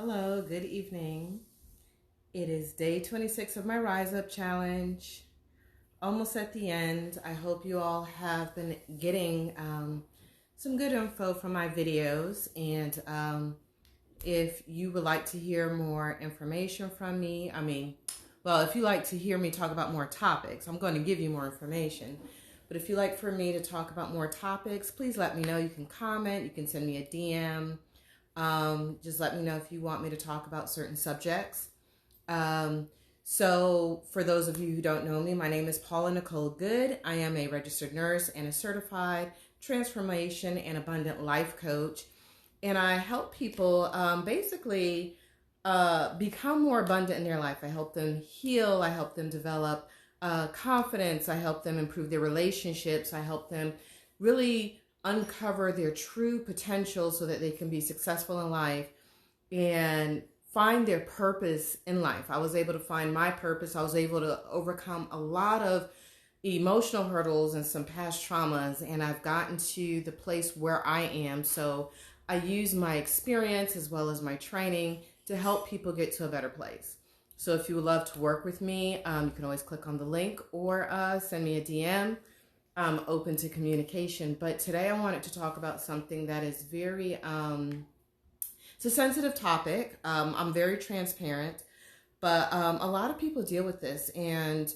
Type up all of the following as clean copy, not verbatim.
Hello, good evening. It is day 26 of my Rise Up Challenge. Almost at the end. I hope you all have been getting some good info from my videos. And if you would like to hear more information from me, if you like to hear me talk about more topics, I'm going to give you more information. But if you like for me to talk about more topics, please let me know. You can comment, you can send me a DM. Just let me know if you want me to talk about certain subjects. So for those of you who don't know me, my name is Paula Nicole Good. I am a registered nurse and a certified transformation and abundant life coach. And I help people basically become more abundant in their life. I help them heal. I help them develop confidence. I help them improve their relationships. I help them really uncover their true potential so that they can be successful in life and find their purpose in life. I was able to find my purpose. I was able to overcome a lot of emotional hurdles and some past traumas, and I've gotten to the place where I am. So I use my experience as well as my training to help people get to a better place. So if you would love to work with me, you can always click on the link or send me a DM. I'm open to communication. But today I wanted to talk about something that is very, it's a sensitive topic. I'm very transparent, but a lot of people deal with this, and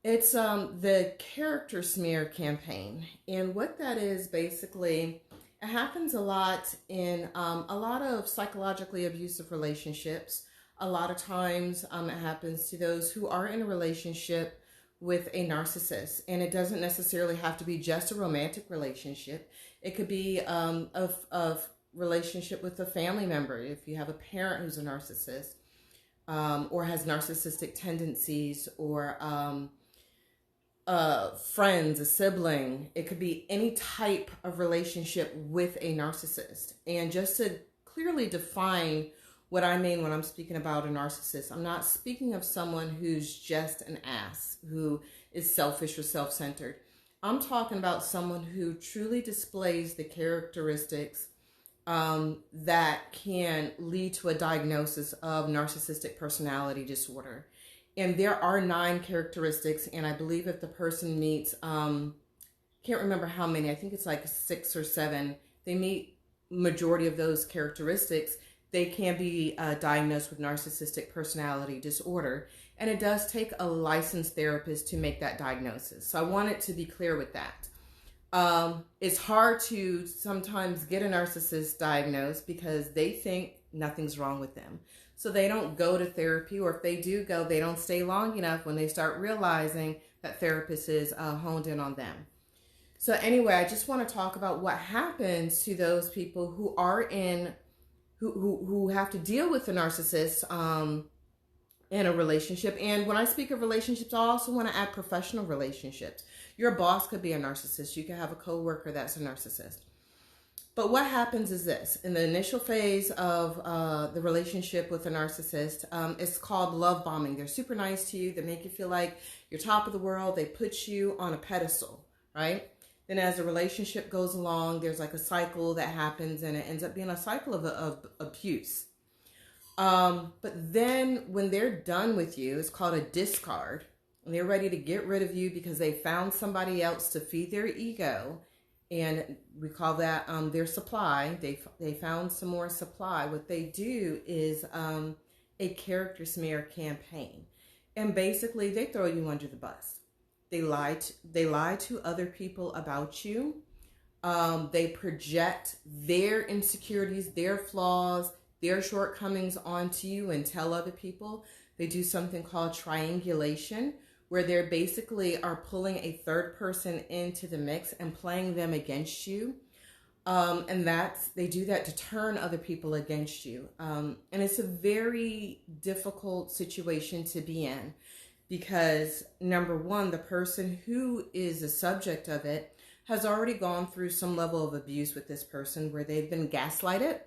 it's the character smear campaign. And what that is basically, it happens a lot in a lot of psychologically abusive relationships. A lot of times it happens to those who are in a relationship with a narcissist, and it doesn't necessarily have to be just a romantic relationship. It could be a relationship with a family member. If you have a parent who's a narcissist or has narcissistic tendencies, or friends, a sibling. It could be any type of relationship with a narcissist. And just to clearly define what I mean when I'm speaking about a narcissist, I'm not speaking of someone who's just an ass, who is selfish or self-centered. I'm talking about someone who truly displays the characteristics that can lead to a diagnosis of narcissistic personality disorder. And there are 9 characteristics, and I believe if the person meets, can't remember how many, I think it's like 6 or 7, they meet majority of those characteristics, they can be diagnosed with narcissistic personality disorder. And it does take a licensed therapist to make that diagnosis. So I wanted to be clear with that. It's hard to sometimes get a narcissist diagnosed because they think nothing's wrong with them. So they don't go to therapy, or if they do go, they don't stay long enough when they start realizing that therapist is honed in on them. So anyway, I just want to talk about what happens to those people who are in who have to deal with the narcissist in a relationship. And when I speak of relationships, I also want to add professional relationships. Your boss could be a narcissist. You could have a coworker that's a narcissist. But what happens is this. In the initial phase of the relationship with a narcissist, it's called love bombing. They're super nice to you. They make you feel like you're top of the world. They put you on a pedestal, right? Then as the relationship goes along, there's like a cycle that happens, and it ends up being a cycle of abuse. But then when they're done with you, it's called a discard. And they're ready to get rid of you because they found somebody else to feed their ego. And we call that their supply. They found some more supply. What they do is a character smear campaign. And basically, they throw you under the bus. They lie to other people about you. They project their insecurities, their flaws, their shortcomings onto you and tell other people. They do something called triangulation, where they basically are pulling a third person into the mix and playing them against you. And they do that to turn other people against you. And it's a very difficult situation to be in. Because number one, the person who is the subject of it has already gone through some level of abuse with this person where they've been gaslighted.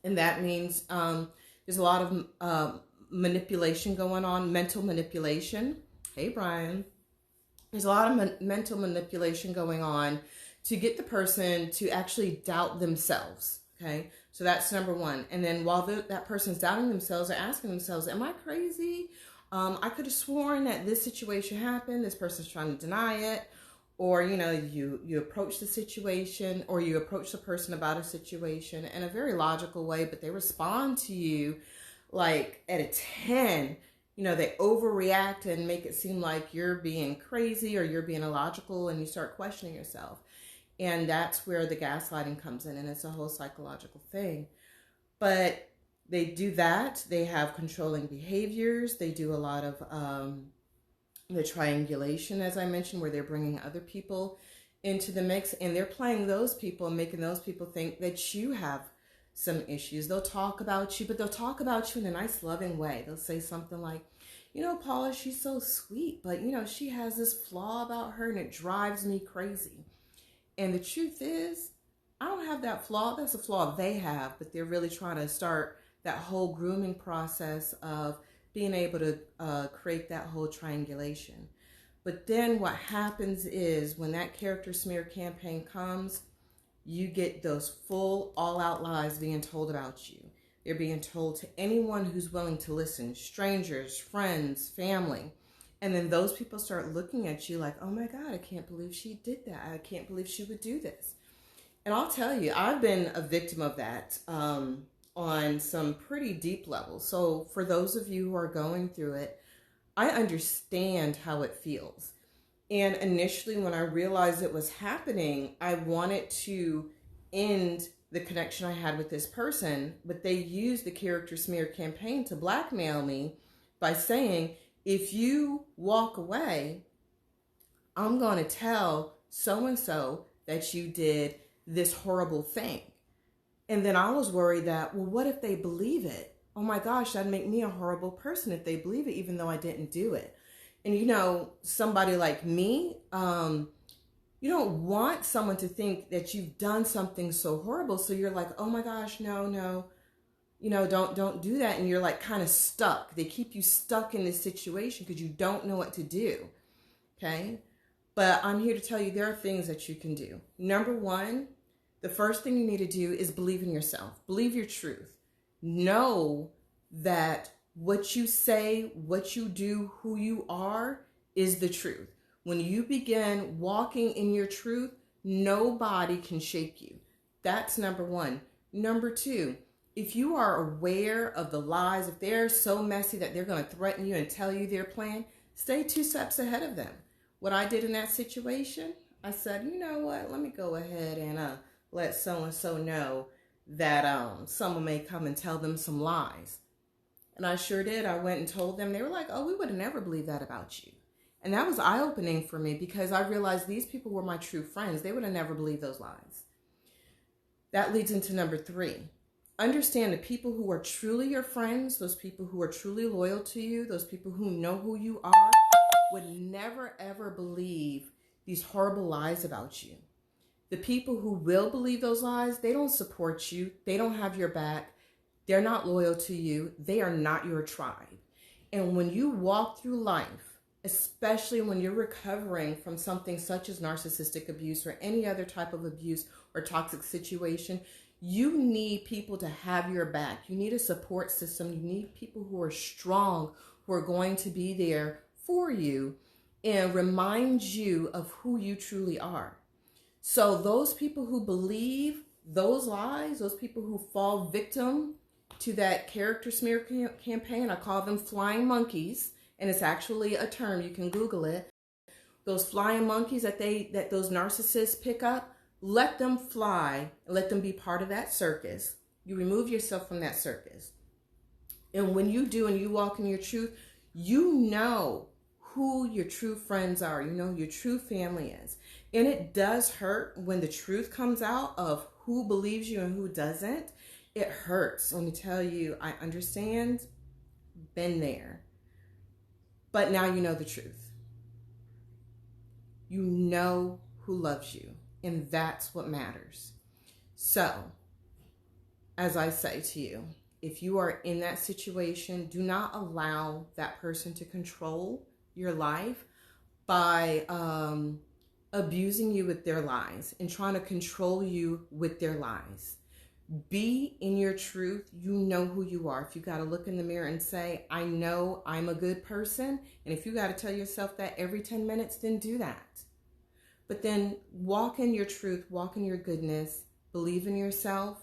And that means there's a lot of manipulation going on, mental manipulation. Hey, Brian. There's a lot of mental manipulation going on to get the person to actually doubt themselves. Okay. So So that's number one. And then while that person's doubting themselves, they're asking themselves, am I crazy? I could have sworn that this situation happened. This person's trying to deny it. Or, you approach the situation, or you approach the person about a situation in a very logical way, but they respond to you like at a 10. They overreact and make it seem like you're being crazy or you're being illogical, and you start questioning yourself. And that's where the gaslighting comes in, and it's a whole psychological thing. But they do that. They have controlling behaviors. They do a lot of the triangulation, as I mentioned, where they're bringing other people into the mix, and they're playing those people and making those people think that you have some issues. They'll talk about you, but they'll talk about you in a nice, loving way. They'll say something like, Paula, she's so sweet, but, she has this flaw about her and it drives me crazy. And the truth is, I don't have that flaw. That's a flaw they have, but they're really trying to start that whole grooming process of being able to create that whole triangulation. But then what happens is when that character smear campaign comes, you get those full all-out lies being told about you. They're being told to anyone who's willing to listen, strangers, friends, family. And then those people start looking at you like, oh my God, I can't believe she did that. I can't believe she would do this. And I'll tell you, I've been a victim of that on some pretty deep levels. So for those of you who are going through it, I understand how it feels. And initially when I realized it was happening, I wanted to end the connection I had with this person, but they used the character smear campaign to blackmail me by saying, if you walk away, I'm going to tell so-and-so that you did this horrible thing. And then I was worried that, well, what if they believe it? Oh my gosh, that'd make me a horrible person if they believe it, even though I didn't do it. And somebody like me, you don't want someone to think that you've done something so horrible. So you're like, oh my gosh, no, don't do that. And you're like kind of stuck. They keep you stuck in this situation because you don't know what to do. Okay. But I'm here to tell you there are things that you can do. Number one, the first thing you need to do is believe in yourself. Believe your truth. Know that what you say, what you do, who you are is the truth. When you begin walking in your truth, nobody can shake you. That's number one. Number two, if you are aware of the lies, if they're so messy that they're going to threaten you and tell you their plan, stay 2 steps ahead of them. What I did in that situation, I said, you know what, let me go ahead and let so-and-so know that someone may come and tell them some lies. And I sure did. I went and told them. They were like, oh, we would have never believed that about you. And that was eye-opening for me because I realized these people were my true friends. They would have never believed those lies. That leads into number 3. Understand the people who are truly your friends, those people who are truly loyal to you, those people who know who you are, would never, ever believe these horrible lies about you. The people who will believe those lies, they don't support you. They don't have your back. They're not loyal to you. They are not your tribe. And when you walk through life, especially when you're recovering from something such as narcissistic abuse or any other type of abuse or toxic situation, you need people to have your back. You need a support system. You need people who are strong, who are going to be there for you and remind you of who you truly are. So those people who believe those lies, those people who fall victim to that character smear campaign, I call them flying monkeys. And it's actually a term, you can Google it. Those flying monkeys that those narcissists pick up, let them fly, let them be part of that circus. You remove yourself from that circus. And when you do and you walk in your truth, you know who your true friends are. You know who your true family is. And it does hurt when the truth comes out of who believes you and who doesn't. It hurts. Let me tell you, I understand, been there. But now you know the truth. You know who loves you, and that's what matters. So, as I say to you, if you are in that situation, do not allow that person to control your life by abusing you with their lies and trying to control you with their lies. Be in your truth. You know who you are. If you got to look in the mirror and say, I know I'm a good person, and if you got to tell yourself that every 10 minutes, then do that. But then walk in your truth, walk in your goodness, believe in yourself,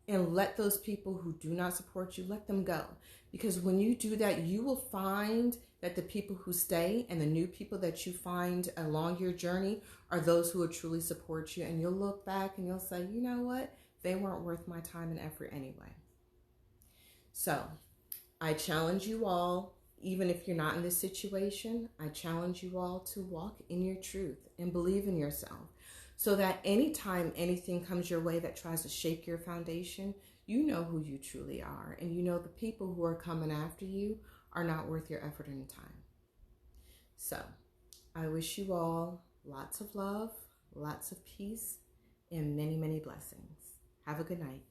and let those people who do not support you, let them go. Because when you do that, you will find that the people who stay and the new people that you find along your journey are those who will truly support you. And you'll look back and you'll say, you know what? They weren't worth my time and effort anyway. So I challenge you all, even if you're not in this situation, I challenge you all to walk in your truth and believe in yourself, so that anytime anything comes your way that tries to shake your foundation, you know who you truly are, and you know the people who are coming after you are not worth your effort and time. So I wish you all lots of love, lots of peace, and many, many blessings. Have a good night.